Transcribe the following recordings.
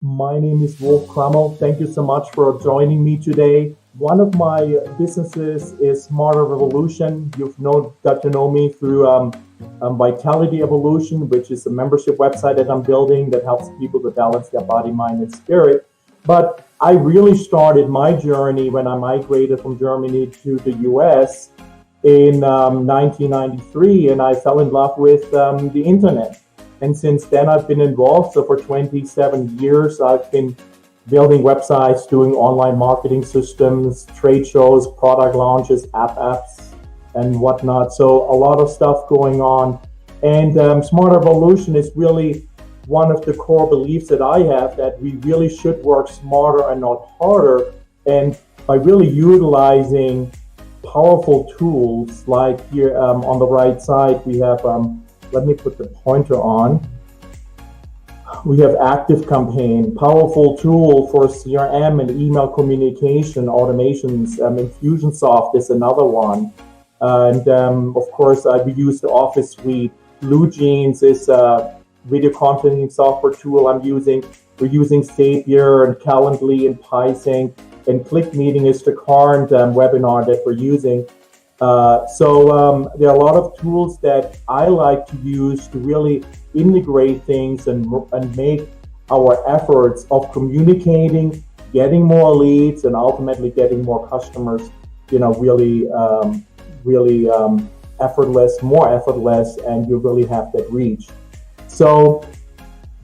My name is Wolf Krummel. Thank you so much for joining me today. One of my businesses is Smarter Revolution. Got to know me through Vitality Evolution, which is a membership website that I'm building that helps people to balance their body, mind, and spirit. But I really started my journey when I migrated from Germany to the US in 1993, and I fell in love with the internet. And since then, I've been involved. So for 27 years, I've been building websites, doing online marketing systems, trade shows, product launches, apps, and whatnot. So a lot of stuff going on. And Smart Evolution is really one of the core beliefs that I have, that we really should work smarter and not harder. And by really utilizing powerful tools like here on the right side, we have, let me put the pointer on. We have ActiveCampaign, powerful tool for CRM and email communication automations. Infusionsoft is another one. And of course, we use the Office Suite. BlueJeans is a video conferencing software tool I'm using. We're using Zapier and Calendly and PySync. And ClickMeeting is the current webinar that we're using. So there are a lot of tools that I like to use to really integrate things and make our efforts of communicating, getting more leads, and ultimately getting more customers, really effortless, more effortless, and you really have that reach. So,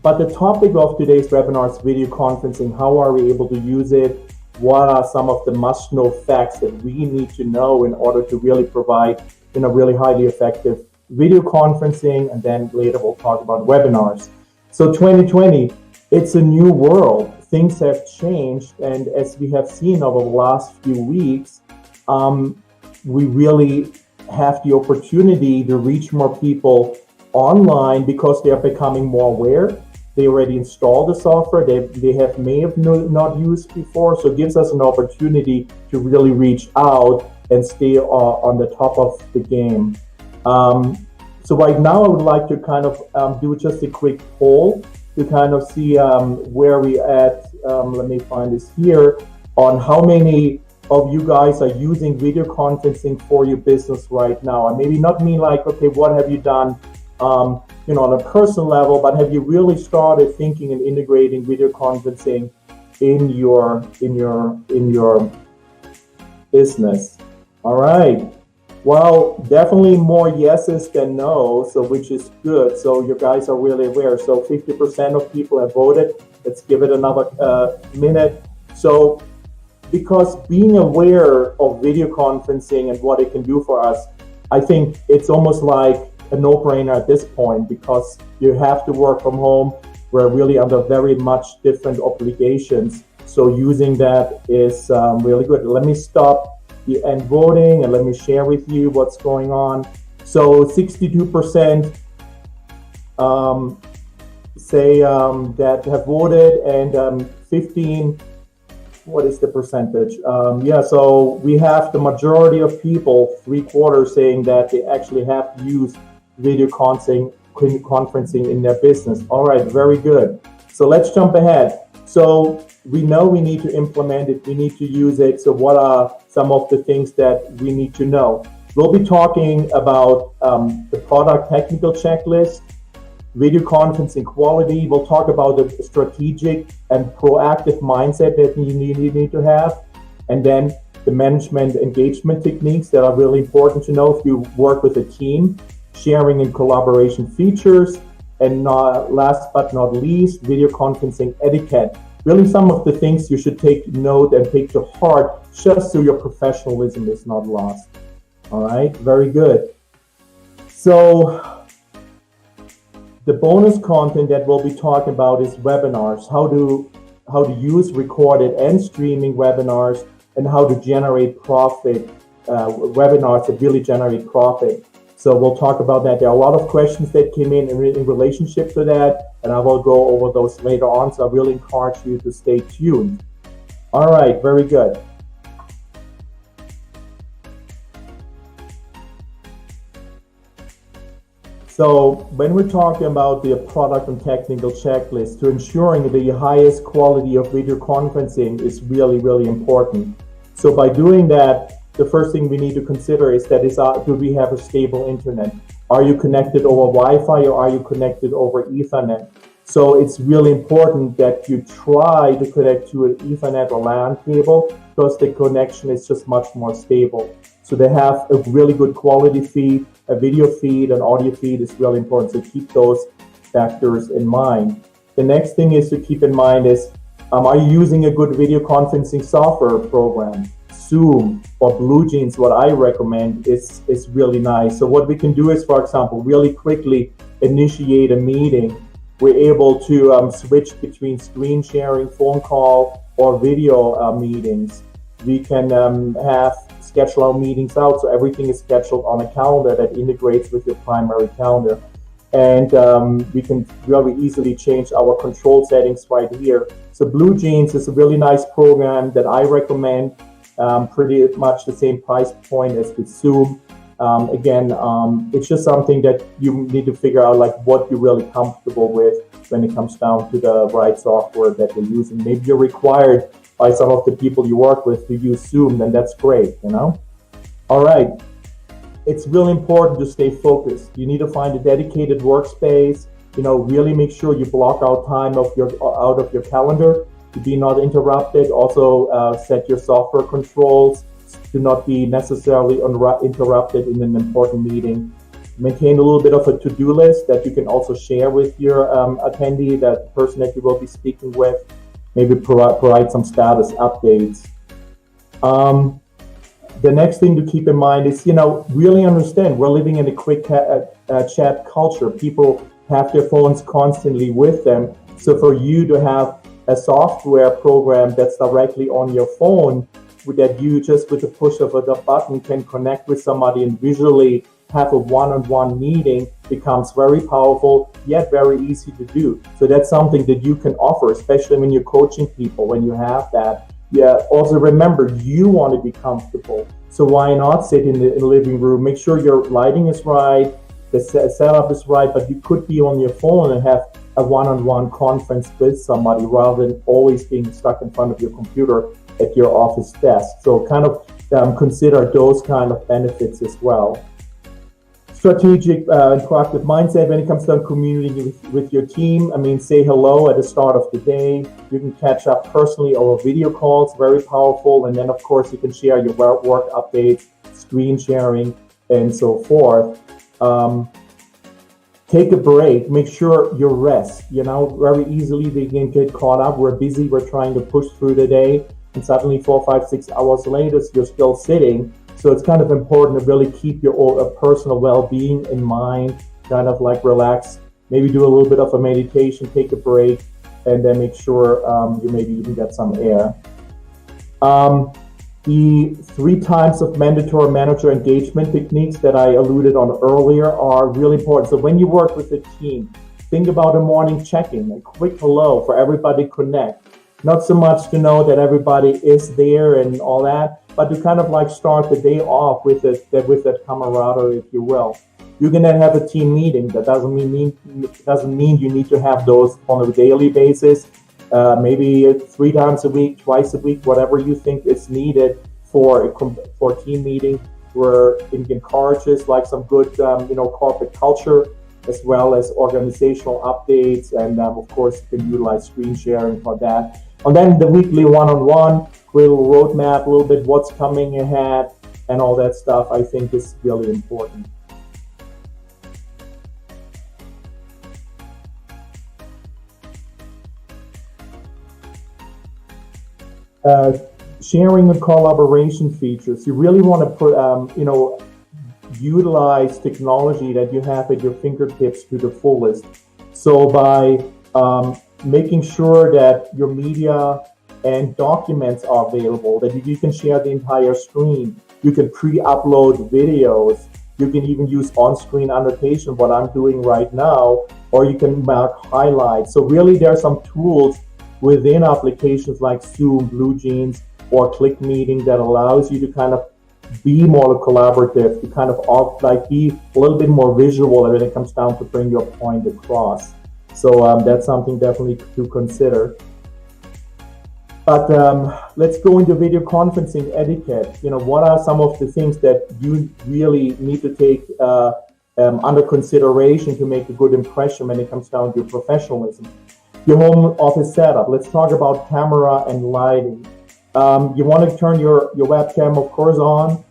but the topic of today's webinar is video conferencing. How are we able to use it? What are some of the must-know facts that we need to know in order to really provide, really highly effective video conferencing? And then later we'll talk about webinars. So 2020, it's a new world. Things have changed, and as we have seen over the last few weeks, we really have the opportunity to reach more people online because they are becoming more aware. They already installed the software. They may have not used before, so it gives us an opportunity to really reach out and stay on the top of the game. So right now, I would like to kind of do just a quick poll to kind of see where we at. Let me find this here on how many of you guys are using video conferencing for your business right now. And maybe not mean like, okay, what have you done? On a personal level, but have you really started thinking and integrating video conferencing in your business? All right. Well, definitely more yeses than no, so which is good. So you guys are really aware. So 50% of people have voted. Let's give it another minute. So because being aware of video conferencing and what it can do for us, I think it's almost like a no-brainer at this point, because you have to work from home. We're really under very much different obligations. So using that is really good. Let me stop the end voting and let me share with you what's going on. So 62% say that have voted, and 15, what is the percentage? So we have the majority of people, 3/4, saying that they actually have used video conferencing in their business. All right, very good. So let's jump ahead. So we know we need to implement it, we need to use it. So what are some of the things that we need to know? We'll be talking about the product technical checklist, video conferencing quality. We'll talk about the strategic and proactive mindset that you need to have. And then the management engagement techniques that are really important to know if you work with a team. Sharing and collaboration features, and last but not least, video conferencing etiquette. Really some of the things you should take note and take to heart, just so your professionalism is not lost. All right, very good. So the bonus content that we'll be talking about is webinars, how to use recorded and streaming webinars, and how to generate profit, webinars that really generate profit. So we'll talk about that. There are a lot of questions that came in relationship to that, and I will go over those later on. So I really encourage you to stay tuned. All right, very good. So when we're talking about the product and technical checklist, to ensuring the highest quality of video conferencing is really, really important. So by doing that, the first thing we need to consider is do we have a stable internet? Are you connected over Wi-Fi or are you connected over Ethernet? So it's really important that you try to connect to an Ethernet or LAN cable because the connection is just much more stable. So they have a really good quality feed, a video feed, an audio feed is really important. So keep those factors in mind. The next thing is to keep in mind is, are you using a good video conferencing software program? Zoom or BlueJeans, what I recommend is really nice. So what we can do is, for example, really quickly initiate a meeting. We're able to switch between screen sharing, phone call, or video meetings. We can schedule our meetings out, so everything is scheduled on a calendar that integrates with your primary calendar. And we can really easily change our control settings right here. So BlueJeans is a really nice program that I recommend. Pretty much the same price point as with Zoom. It's just something that you need to figure out, like what you're really comfortable with when it comes down to the right software that you're using. Maybe you're required by some of the people you work with to use Zoom, then that's great, you know? All right, it's really important to stay focused. You need to find a dedicated workspace, really make sure you block out time out of your calendar to be not interrupted. Also set your software controls to not be necessarily interrupted in an important meeting. Maintain a little bit of a to-do list that you can also share with your attendee, that person that you will be speaking with. Maybe provide some status updates. The next thing to keep in mind is, really understand we're living in a quick chat culture. People have their phones constantly with them. So for you to have a software program that's directly on your phone that you just with the push of a button can connect with somebody and visually have a one-on-one meeting becomes very powerful, yet very easy to do. So that's something that you can offer, especially when you're coaching people, when you have that. Yeah. Also remember, you want to be comfortable. So why not sit in the living room? Make sure your lighting is right, the setup is right, but you could be on your phone and have a one-on-one conference with somebody rather than always being stuck in front of your computer at your office desk. So kind of consider those kind of benefits as well. Strategic and proactive mindset when it comes to communicating with your team. Say hello at the start of the day. You can catch up personally over video calls, very powerful. And then, of course, you can share your work updates, screen sharing, and so forth. Take a break. Make sure you rest. Very easily we can get caught up. We're busy. We're trying to push through the day. And suddenly 4, 5, 6 hours later, you're still sitting. So it's kind of important to really keep your personal well-being in mind, kind of like relax, maybe do a little bit of a meditation, take a break, and then make sure you maybe even get some air. The 3 types of mandatory manager engagement techniques that I alluded on earlier are really important. So when you work with a team, think about a morning check-in, a quick hello for everybody to connect. Not so much to know that everybody is there and all that, but to kind of like start the day off with that camaraderie, if you will. You can then have a team meeting. That doesn't mean you need to have those on a daily basis. Maybe 3 times a week, twice a week, whatever you think is needed for a team meeting, where it encourages like some good corporate culture, as well as organizational updates, and of course you can utilize screen sharing for that. And then the weekly one-on-one, create a little roadmap, a little bit what's coming ahead, and all that stuff, I think is really important. Sharing and collaboration features. You really want to put, utilize technology that you have at your fingertips to the fullest. So by making sure that your media and documents are available, that you can share the entire screen, you can pre-upload videos, you can even use on-screen annotation, what I'm doing right now, or you can mark highlights. So really there are some tools within applications like Zoom, BlueJeans, or ClickMeeting that allows you to kind of be more collaborative, to kind of like be a little bit more visual when it comes down to bring your point across. So that's something definitely to consider. But let's go into video conferencing etiquette. What are some of the things that you really need to take under consideration to make a good impression when it comes down to your professionalism? Your home office setup. Let's talk about camera and lighting. You want to turn your webcam, of course, on.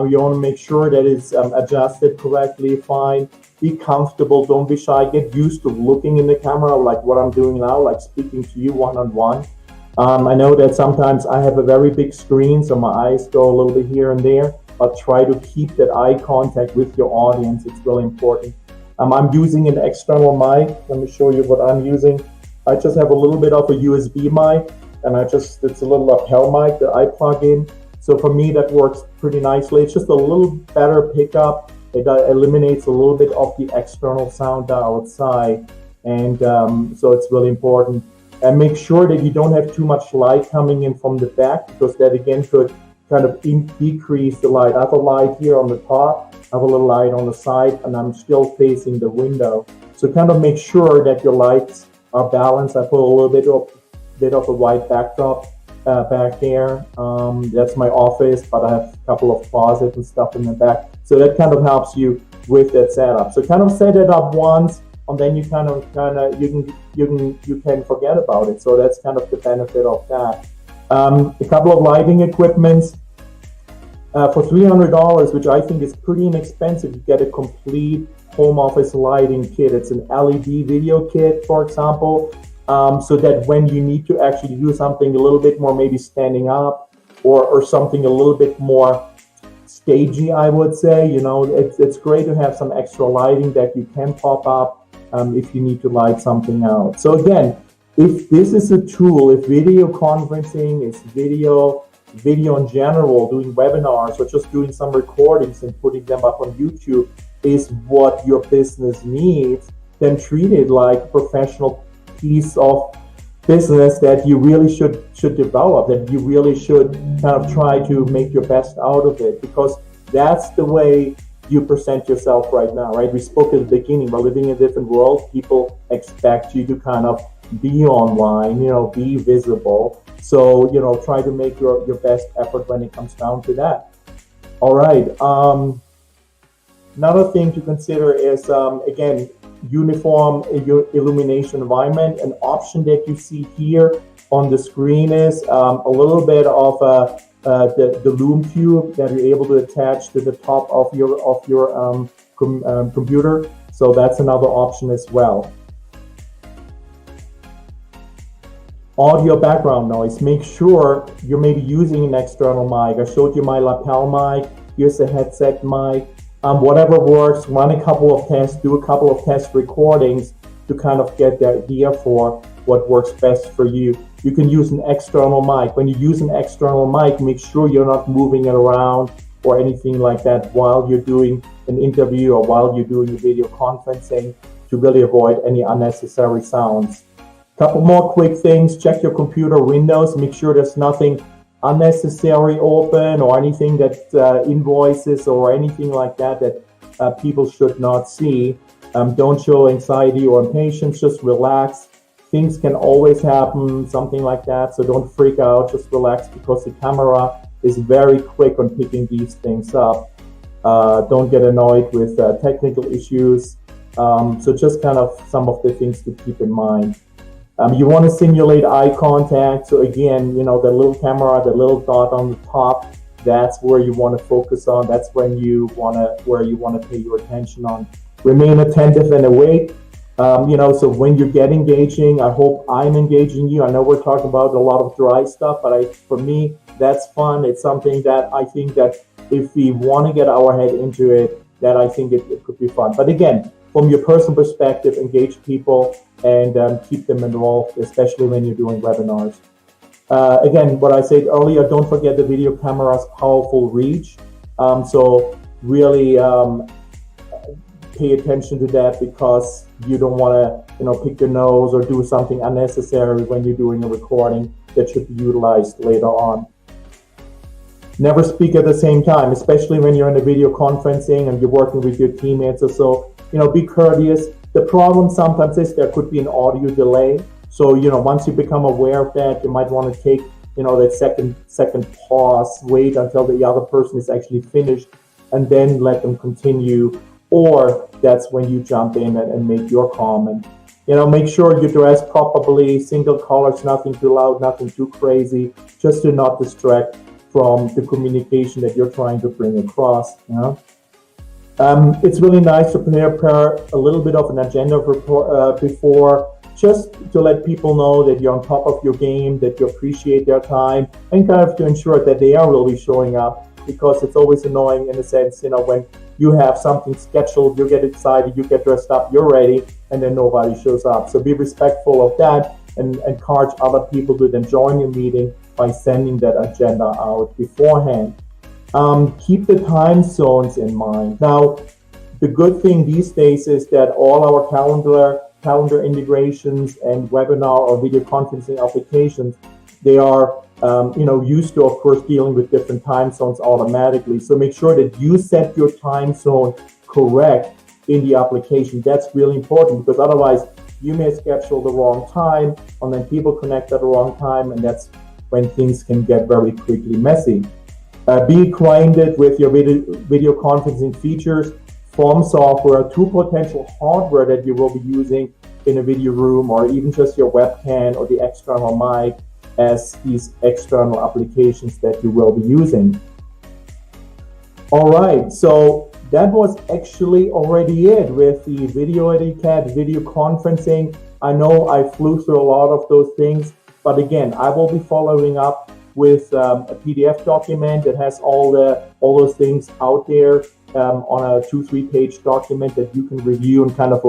You want to make sure that it's adjusted correctly, fine. Be comfortable, don't be shy. Get used to looking in the camera like what I'm doing now, like speaking to you one-on-one. I know that sometimes I have a very big screen, so my eyes go a little bit here and there, but try to keep that eye contact with your audience. It's really important. I'm using an external mic. Let me show you what I'm using. I just have a little bit of a USB mic, and it's a little lapel mic that I plug in. So for me, that works pretty nicely. It's just a little better pickup. It eliminates a little bit of the external sound outside. And so it's really important. And make sure that you don't have too much light coming in from the back, because that again could kind of decrease the light. I have a light here on the top, I have a little light on the side, and I'm still facing the window. So kind of make sure that your lights are balanced. I put a little bit of a white backdrop back there. That's my office, but I have a couple of closets and stuff in the back. So that kind of helps you with that setup. So kind of set it up once, and then you you can forget about it. So that's kind of the benefit of that. A couple of lighting equipments. For $300, which I think is pretty inexpensive, you get a complete home office lighting kit. It's an LED video kit, for example, so that when you need to actually do something a little bit more, maybe standing up or something a little bit more stagey, I would say, it's great to have some extra lighting that you can pop up if you need to light something out. So again, if this is a tool, if video conferencing is video in general, doing webinars or just doing some recordings and putting them up on YouTube is what your business needs, then treat it like a professional piece of business that you really should develop, that you really should kind of try to make your best out of it, because that's the way you present yourself right now, right? We spoke at the beginning, we're living in a different world. People expect you to kind of be online, be visible. So, try to make your best effort when it comes down to that. All right. Another thing to consider is, again, uniform illumination environment. An option that you see here on the screen is a little bit of the Lume Cube that you're able to attach to the top of your computer. So that's another option as well. Audio background noise. Make sure you're maybe using an external mic. I showed you my lapel mic. Here's a headset mic. Whatever works. Run a couple of tests. Do a couple of test recordings to kind of get the idea for what works best for you. You can use an external mic. When you use an external mic, make sure you're not moving it around or anything like that while you're doing an interview or while you're doing video conferencing, to really avoid any unnecessary sounds. Couple more quick things. Check your computer windows. Make sure there's nothing unnecessary open or anything that invoices or anything like that people should not see. Don't show anxiety or impatience. Just relax. Things can always happen, something like that. So don't freak out. Just relax, because the camera is very quick on picking these things up. Don't get annoyed with technical issues. So just kind of some of the things to keep in mind. You want to simulate eye contact. So again, the little camera, the little dot on the top, that's where you want to focus on. That's where you want to pay your attention on. Remain attentive and awake. So when you get engaging, I hope I'm engaging you. I know we're talking about a lot of dry stuff, but for me, that's fun. It's something that I think that if we want to get our head into it, that I think it could be fun. But again, from your personal perspective, engage people and keep them involved, especially when you're doing webinars. Again, what I said earlier, don't forget the video camera's powerful reach. So really pay attention to that, because you don't want to, pick your nose or do something unnecessary when you're doing a recording that should be utilized later on. Never speak at the same time, especially when you're in a video conferencing and you're working with your teammates or so. Be courteous. The problem sometimes is there could be an audio delay. So, once you become aware of that, you might want to take, that second pause, wait until the other person is actually finished, and then let them continue. Or that's when you jump in and make your comment. Make sure you dress properly, single colors, nothing too loud, nothing too crazy, just to not distract from the communication that you're trying to bring across. It's really nice to prepare a little bit of an agenda before, just to let people know that you're on top of your game, that you appreciate their time, and kind of to ensure that they are really showing up, because it's always annoying in a sense, when you have something scheduled, you get excited, you get dressed up, you're ready, and then nobody shows up. So be respectful of that and encourage other people to then join your meeting by sending that agenda out beforehand. Keep the time zones in mind. Now, the good thing these days is that all our calendar integrations and webinar or video conferencing applications, they are used to, of course, dealing with different time zones automatically. So make sure that you set your time zone correct in the application. That's really important, because otherwise you may schedule the wrong time and then people connect at the wrong time, and that's when things can get very quickly messy. Be acquainted with your video conferencing features, from software to potential hardware that you will be using in a video room, or even just your webcam or the external mic as these external applications that you will be using. All right, so that was actually already it with the video etiquette, video conferencing. I know I flew through a lot of those things, but again, I will be following up with a PDF document that has all those things out there on a 2-3 page document that you can review and kind of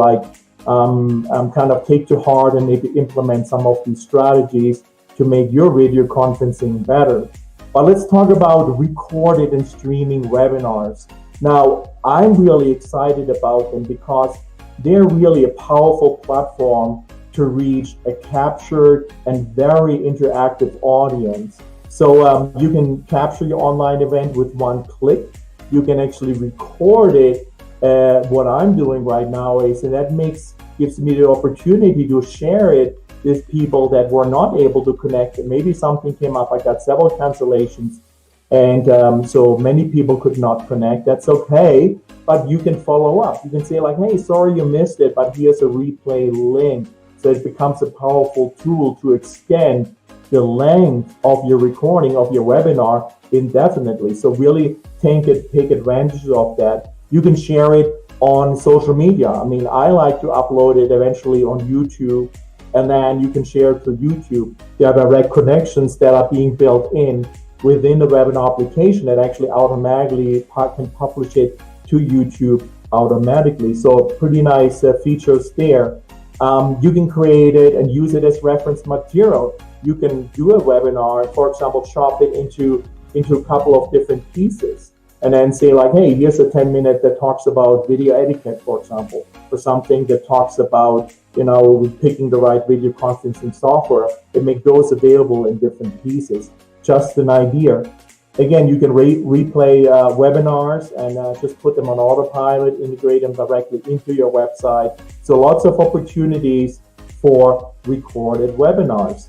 take to heart and maybe implement some of these strategies to make your video conferencing better. But let's talk about recorded and streaming webinars. Now, I'm really excited about them because they're really a powerful platform to reach a captured and very interactive audience. So you can capture your online event with one click. You can actually record it. What I'm doing right now is, and that gives me the opportunity to share it with people that were not able to connect. And maybe something came up. I got several cancellations, and so many people could not connect. That's okay, but you can follow up. You can say like, hey, sorry you missed it, but here's a replay link. So it becomes a powerful tool to extend the length of your recording of your webinar indefinitely. So really take advantage of that. You can share it on social media. I mean, I like to upload it eventually on YouTube, and then you can share it to YouTube. There are direct connections that are being built in within the webinar application that actually automatically can publish it to YouTube automatically. So pretty nice features there. You can create it and use it as reference material. You can do a webinar, for example, chop it into a couple of different pieces, and then say like, hey, here's a 10-minute that talks about video etiquette, for example, or something that talks about, picking the right video conferencing software, and make those available in different pieces. Just an idea. Again, you can replay webinars and just put them on autopilot, integrate them directly into your website. So lots of opportunities for recorded webinars.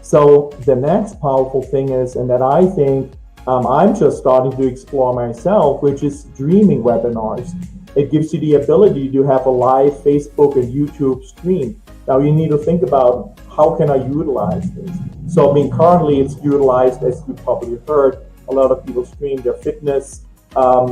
So the next powerful thing is, and that I think I'm just starting to explore myself, which is streaming webinars. It gives you the ability to have a live Facebook and YouTube stream. Now you need to think about, how can I utilize this? So I mean, currently it's utilized, as you probably heard, a lot of people stream their fitness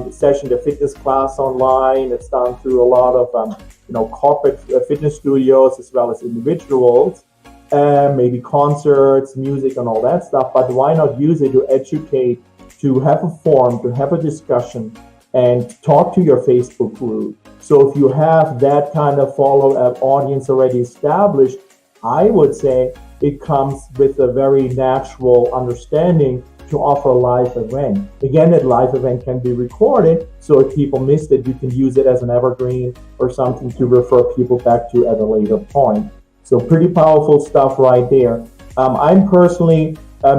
session, their fitness class online. It's done through a lot of corporate fitness studios as well as individuals. Maybe concerts, music, and all that stuff. But why not use it to educate, to have a forum, to have a discussion, and talk to your Facebook group? So if you have that kind of follow-up audience already established, I would say it comes with a very natural understanding to offer a live event. Again, that live event can be recorded, so if people missed it, you can use it as an evergreen or something to refer people back to at a later point. So pretty powerful stuff right there. I'm personally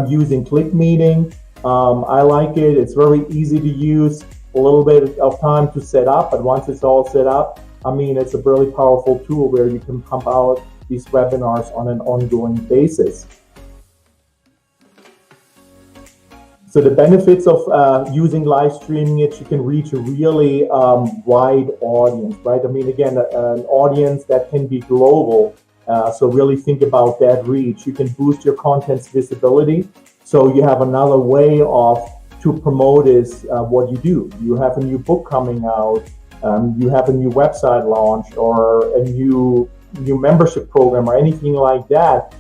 using ClickMeeting I like it. It's very easy to use, a little bit of time to set up, but once it's all set up, I mean, it's a really powerful tool where you can pump out these webinars on an ongoing basis. So the benefits of using live streaming it, you can reach a really wide audience, right? I mean, again, an audience that can be global. So really think about that reach. You can boost your content's visibility. So you have another way of to promote is what you do. You have a new book coming out. You have a new website launch or a new membership program or anything like that.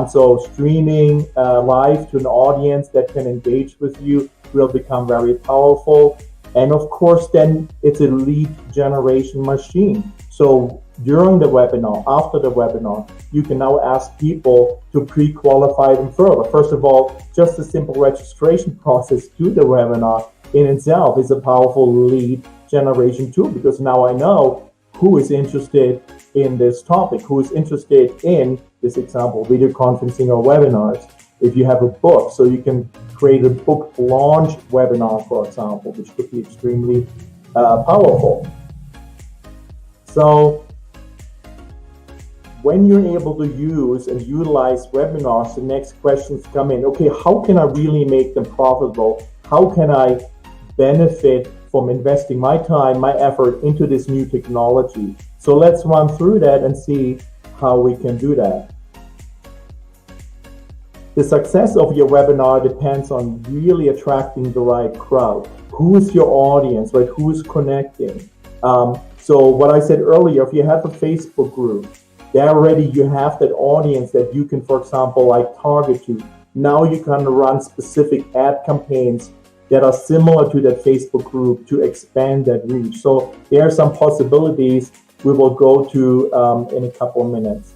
So streaming live to an audience that can engage with you will become very powerful. And of course, then it's a lead generation machine. So during the webinar, after the webinar, you can now ask people to pre-qualify them further. First of all, just a simple registration process to the webinar in itself is a powerful lead generation tool, because now I know who is interested in this topic, who is interested in this example, video conferencing or webinars. If you have a book, so you can create a book launch webinar, for example, which could be extremely powerful. So when you're able to use and utilize webinars, the next questions come in. Okay, how can I really make them profitable? How can I benefit from investing my time, my effort into this new technology? So let's run through that and see how we can do that. The success of your webinar depends on really attracting the right crowd. Who is your audience, right? Who is connecting? So what I said earlier, if you have a Facebook group, there already you have that audience that you can, for example, like target to. Now you can run specific ad campaigns that are similar to that Facebook group to expand that reach. So there are some possibilities we will go to in a couple of minutes.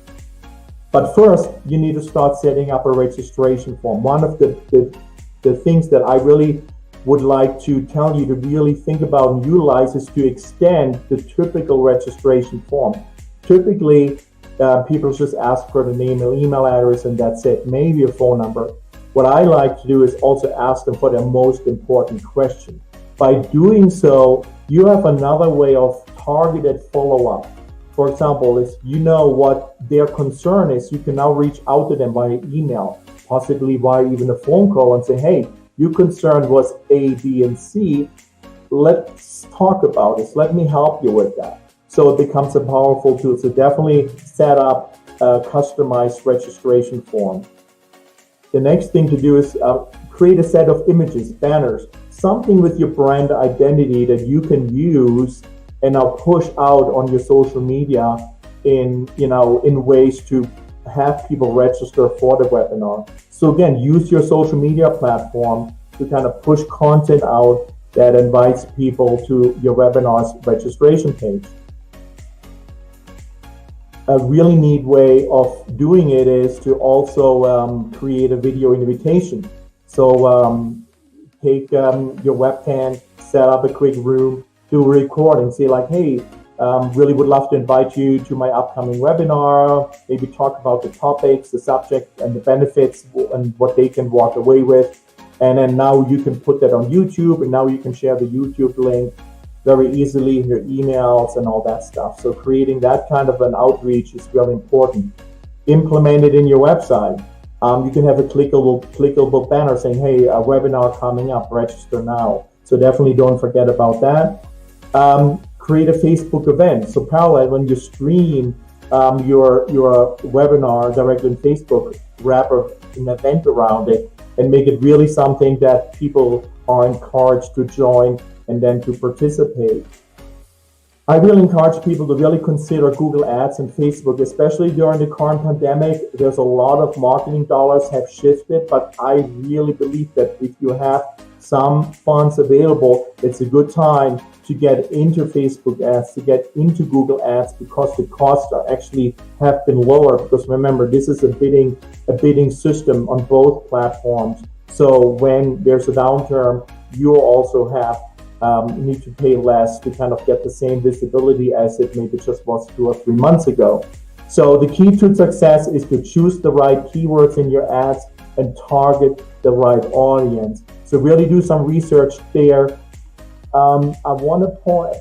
But first, you need to start setting up a registration form. One of the things that I really would like to tell you to really think about and utilize is to extend the typical registration form. Typically, people just ask for the name and email address and that's it, maybe a phone number. What I like to do is also ask them for their most important question. By doing so, you have another way of targeted follow-up. For example, if you know what their concern is, you can now reach out to them via email, possibly via even a phone call and say, hey, your concern was A, B, and C. Let's talk about this. Let me help you with that. So it becomes a powerful tool. So definitely set up a customized registration form. The next thing to do is create a set of images, banners, something with your brand identity that you can use and now push out on your social media in ways to have people register for the webinar. So again, use your social media platform to kind of push content out that invites people to your webinar's registration page. A really neat way of doing it is to also create a video invitation. So take your webcam, set up a quick room, do a recording, say like, hey, really would love to invite you to my upcoming webinar, maybe talk about the topics, the subject, and the benefits, and what they can walk away with. And then now you can put that on YouTube, and now you can share the YouTube link very easily in your emails and all that stuff. So creating that kind of an outreach is really important. Implement it in your website. You can have a clickable banner saying, hey, a webinar coming up, register now. So definitely don't forget about that. Create a Facebook event. So parallel, when you stream your webinar directly on Facebook, wrap an event around it and make it really something that people are encouraged to join and then to participate. I really encourage people to really consider Google Ads and Facebook, especially during the current pandemic. There's a lot of marketing dollars have shifted, but I really believe that if you have some funds available, it's a good time to get into Facebook ads, to get into Google Ads, because the costs are actually have been lower. Because remember, this is a bidding system on both platforms. So when there's a downturn, you also have need to pay less to kind of get the same visibility as it maybe just was 2 or 3 months ago. So the key to success is to choose the right keywords in your ads and target the right audience. So really do some research there. I want to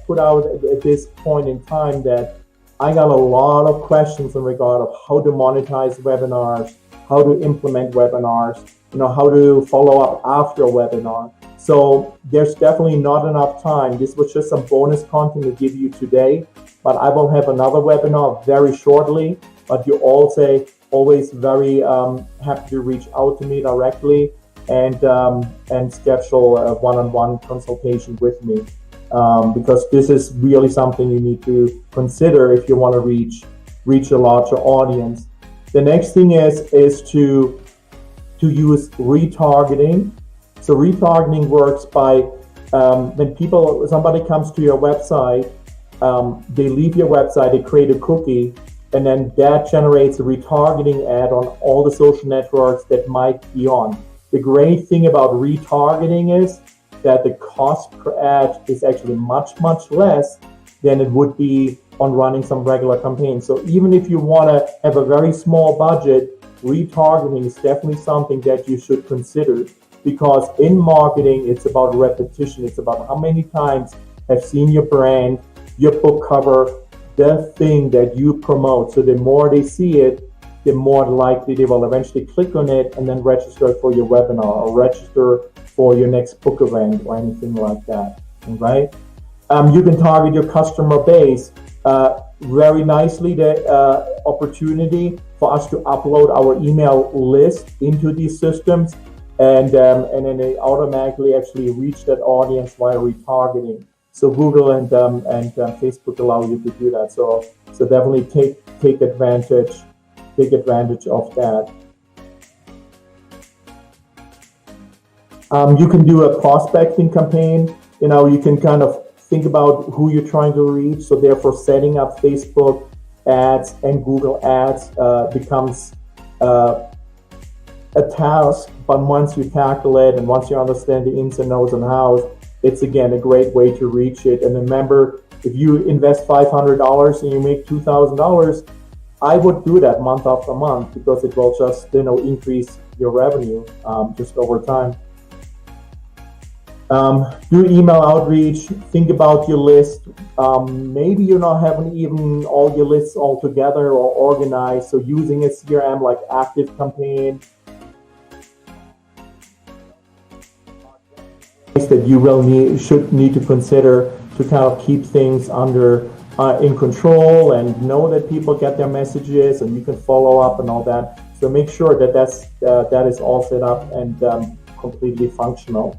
put out at this point in time that I got a lot of questions in regard of how to monetize webinars, how to implement webinars, how to follow up after a webinar. So there's definitely not enough time. This was just some bonus content to give you today, but I will have another webinar very shortly. But you're also always very happy to reach out to me directly and schedule a one-on-one consultation with me, because this is really something you need to consider if you want to reach a larger audience. The next thing is to use retargeting. So retargeting works by when somebody comes to your website, they leave your website, they create a cookie, and then that generates a retargeting ad on all the social networks that might be on. The great thing about retargeting is that the cost per ad is actually much, much less than it would be on running some regular campaigns. So even if you want to have a very small budget, retargeting is definitely something that you should consider, because in marketing, it's about repetition. It's about how many times have seen your brand, your book cover, the thing that you promote. So the more they see it, the more likely they will eventually click on it and then register for your webinar or register for your next book event or anything like that, right? You can target your customer base very nicely. The opportunity for us to upload our email list into these systems, and then they automatically actually reach that audience via retargeting. So Google and Facebook allow you to do that. So definitely take advantage of that. You can do a prospecting campaign. You can kind of think about who you're trying to reach. So therefore, setting up Facebook ads and Google ads becomes a task. But once you tackle it and once you understand the ins and outs and hows, it's again a great way to reach it. And remember, if you invest $500 and you make $2,000, I would do that month after month, because it will just increase your revenue just over time. Do email outreach. Think about your list. Maybe you're not having even all your lists all together or organized. So using a CRM like ActiveCampaign that you should need to consider to kind of keep things in control and know that people get their messages and you can follow up and all that. So make sure that that is all set up and completely functional.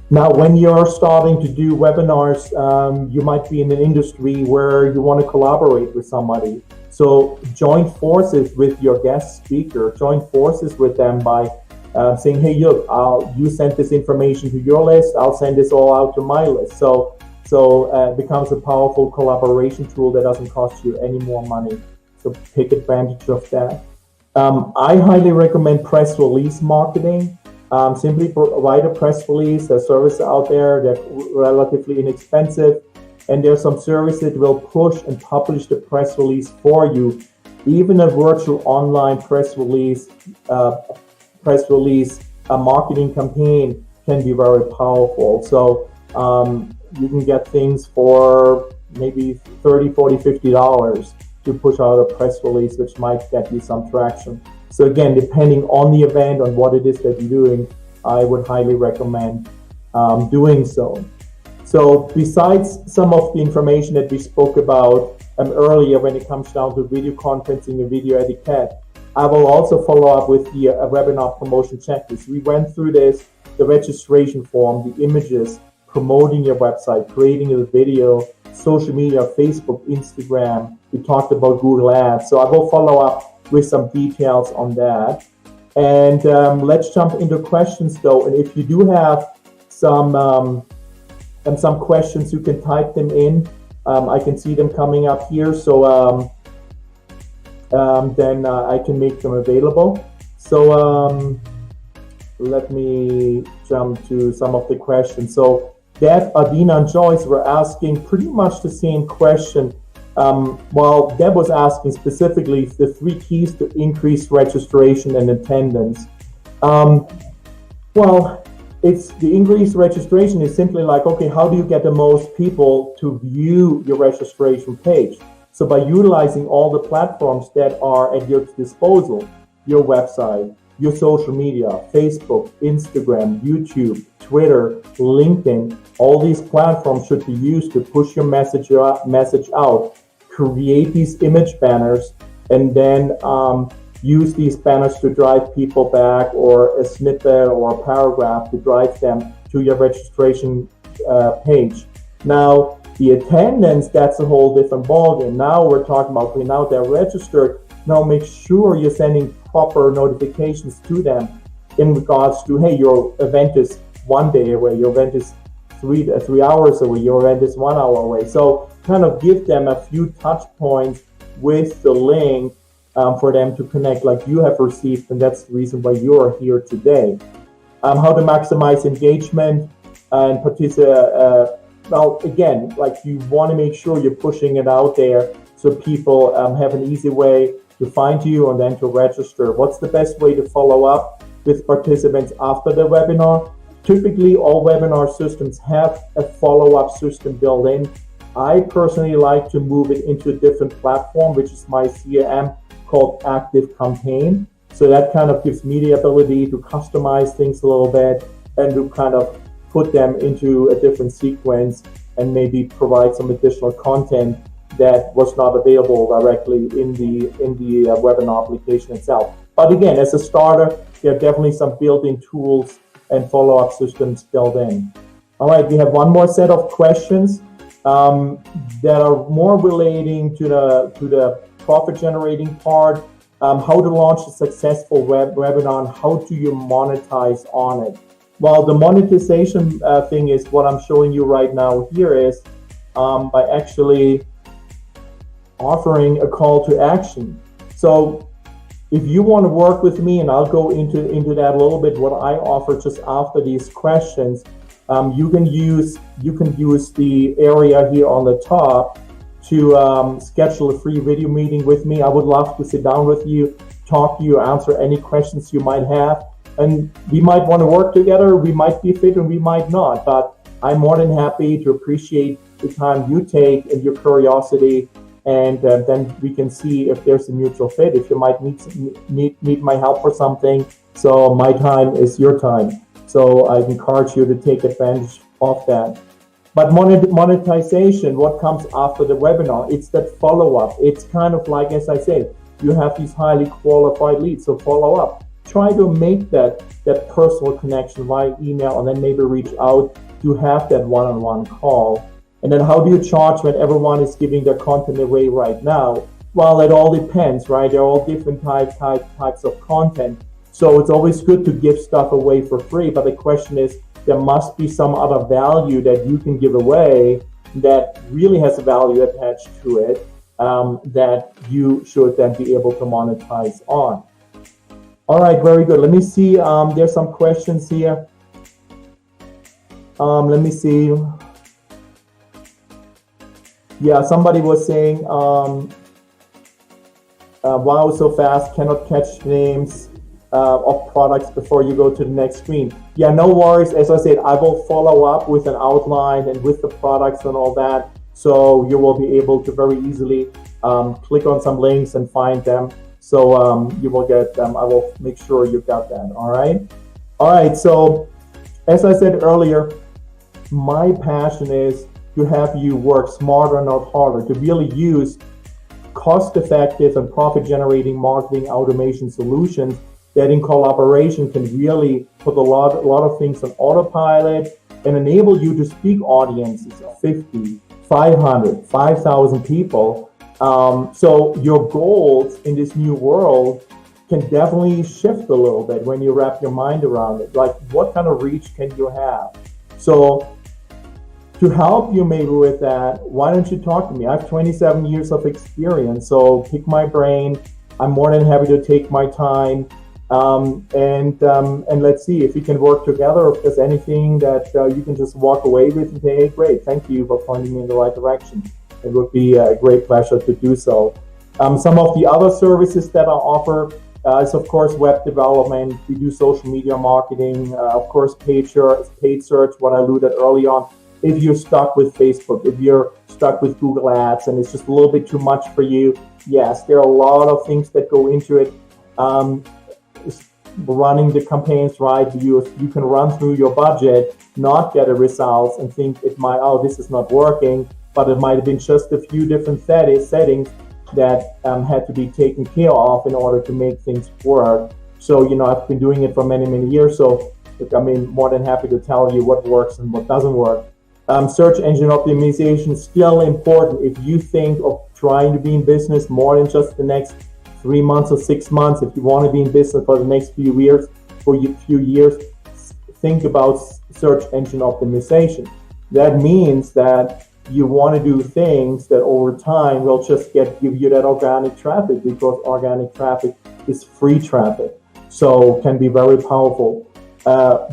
Now, when you're starting to do webinars, you might be in an industry where you want to collaborate with somebody. So join forces with your guest speaker. Join forces with them by saying, hey, look, you sent this information to your list, I'll send this all out to my list. So it becomes a powerful collaboration tool that doesn't cost you any more money. So take advantage of that. I highly recommend press release marketing. Simply write a press release. There's services out there that are relatively inexpensive, and there's some services that will push and publish the press release for you. Even a virtual online press release a marketing campaign can be very powerful. So you can get things for maybe $30, $40, $50 to push out a press release, which might get you some traction. So again, depending on the event, on what it is that you're doing, I would highly recommend doing so. So besides some of the information that we spoke about earlier when it comes down to video conferencing and video etiquette, I will also follow up with the webinar promotion checklist. We went through this, the registration form, the images, promoting your website, creating a video, social media, Facebook, Instagram. We talked about Google Ads. So I will follow up with some details on that. And let's jump into questions though. And if you do have some questions, you can type them in. I can see them coming up here. So then I can make them available. So let me jump to some of the questions. So Deb, Adina, and Joyce were asking pretty much the same question. Well, Deb was asking specifically the 3 keys to increase registration and attendance. Well, it's the increased registration is simply like, okay, how do you get the most people to view your registration page? So by utilizing all the platforms that are at your disposal, your website, your social media, Facebook, Instagram, YouTube, Twitter, LinkedIn, all these platforms should be used to push your message out, create these image banners, and then use these banners to drive people back, or a snippet or a paragraph to drive them to your registration page. Now, the attendance, that's a whole different ballgame. Now we're talking about, okay, now they're registered. Now make sure you're sending proper notifications to them in regards to, hey, your event is 1 day away, your event is 3 hours away, your event is 1 hour away. So kind of give them a few touch points with the link for them to connect like you have received, and that's the reason why you're here today. How to maximize engagement and participate. Well, again, like you want to make sure you're pushing it out there so people have an easy way to find you and then to register. What's the best way to follow up with participants after the webinar? Typically, all webinar systems have a follow-up system built in. I personally like to move it into a different platform, which is my CRM, called ActiveCampaign. So that kind of gives me the ability to customize things a little bit and to kind of put them into a different sequence and maybe provide some additional content that was not available directly in the webinar application itself. But again, as a starter, there are definitely some built-in tools and follow-up systems built in. All right, we have one more set of questions that are more relating to the profit generating part. How to launch a successful webinar, and how do you monetize on it? Well, the monetization thing is what I'm showing you right now here is by actually offering a call to action. So if you want to work with me, and I'll go into that a little bit, what I offer just after these questions, you can use the area here on the top to schedule a free video meeting with me. I would love to sit down with you, talk to you, answer any questions you might have. And we might want to work together, we might be fit and we might not, but I'm more than happy to appreciate the time you take and your curiosity, and then we can see if there's a mutual fit, if you might need my help for something. So my time is your time. So I encourage you to take advantage of that. But monetization, what comes after the webinar, it's that follow-up. It's kind of like, as I said, you have these highly qualified leads, so follow up. Try to make that personal connection via email, and then maybe reach out to have that one-on-one call. And then how do you charge when everyone is giving their content away right now? Well, it all depends, right? There are all different types of content. So it's always good to give stuff away for free, but the question is, there must be some other value that you can give away that really has a value attached to it, that you should then be able to monetize on. All right, very good. Let me see. There's some questions here. Let me see. Yeah, somebody was saying, wow, so fast, cannot catch names of products before you go to the next screen. Yeah, no worries. As I said, I will follow up with an outline and with the products and all that, so you will be able to very easily click on some links and find them. So you will get them. I will make sure you got that. All right. So as I said earlier, my passion is to have you work smarter, not harder, to really use cost-effective and profit-generating marketing automation solutions that in collaboration can really put a lot of things on autopilot and enable you to speak audiences of 50, 500, 5,000 people. So your goals in this new world can definitely shift a little bit when you wrap your mind around it. Like, what kind of reach can you have? So to help you maybe with that, why don't you talk to me? I have 27 years of experience, so pick my brain. I'm more than happy to take my time. And let's see if we can work together. If there's anything that you can just walk away with and say, hey, great, thank you for pointing me in the right direction. It would be a great pleasure to do so. Some of the other services that I offer is of course web development. We do social media marketing, of course paid search, what I alluded early on. If you're stuck with Facebook, if you're stuck with Google Ads and it's just a little bit too much for you, yes, there are a lot of things that go into it. Running the campaigns right, you can run through your budget, not get a result and think it might, oh, this is not working, but it might have been just a few different settings that had to be taken care of in order to make things work. So, I've been doing it for many, many years. So, more than happy to tell you what works and what doesn't work. Search engine optimization is still important. If you think of trying to be in business more than just the next 3 months or 6 months, if you want to be in business for the next few years, think about search engine optimization. That means that you want to do things that over time will just give you that organic traffic, because organic traffic is free traffic, so can be very powerful.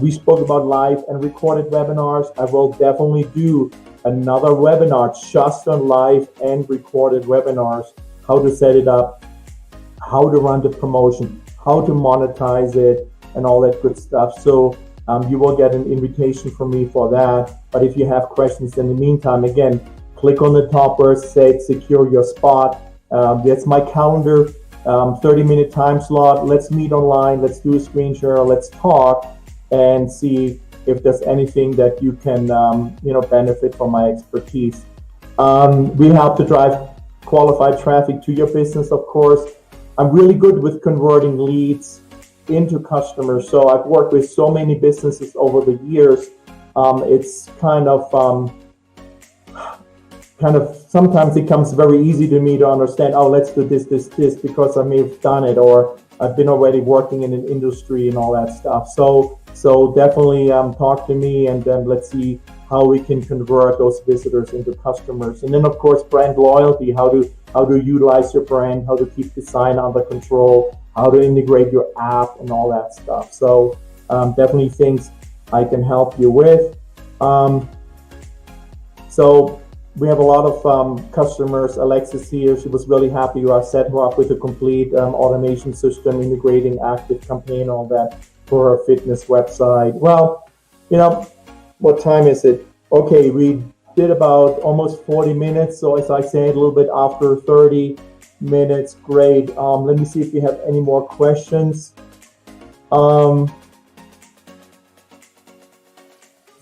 We spoke about live and recorded webinars. I will definitely do another webinar just on live and recorded webinars, how to set it up, how to run the promotion, how to monetize it, and all that good stuff. So you will get an invitation from me for that. But if you have questions in the meantime, again, click on the top where it says secure your spot. That's my calendar, 30-minute time slot. Let's meet online. Let's do a screen share. Let's talk and see if there's anything that you can, benefit from my expertise. We help to drive qualified traffic to your business, of course. I'm really good with converting leads into customers. So I've worked with so many businesses over the years. It's kind of sometimes it comes very easy to me to understand, oh, let's do this, because I may have done it, or I've been already working in an industry and all that stuff. So definitely talk to me, and then let's see how we can convert those visitors into customers. And then of course, brand loyalty, how to utilize your brand, how to keep design under control, how to integrate your app and all that stuff. So definitely things I can help you with. So we have a lot of customers. Alexis here, she was really happy. I set her up with a complete automation system, integrating ActiveCampaign, all that for her fitness website. Well, what time is it? Okay, we did about almost 40 minutes. So as I said, a little bit after 30 minutes. Great. Let me see if we have any more questions.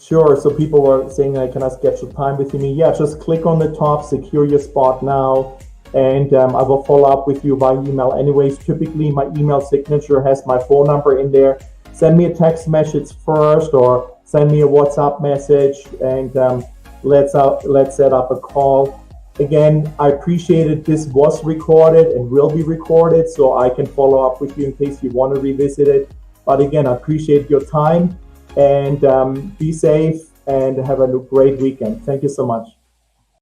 Sure. So people were saying, can I schedule time with me? Yeah, just click on the top, secure your spot now, and I will follow up with you by email. Anyways, typically my email signature has my phone number in there. Send me a text message first, or send me a WhatsApp message, and let's set up a call. Again, I appreciate it. This was recorded and will be recorded, so I can follow up with you in case you want to revisit it. But again, I appreciate your time, and be safe and have a great weekend. Thank you so much.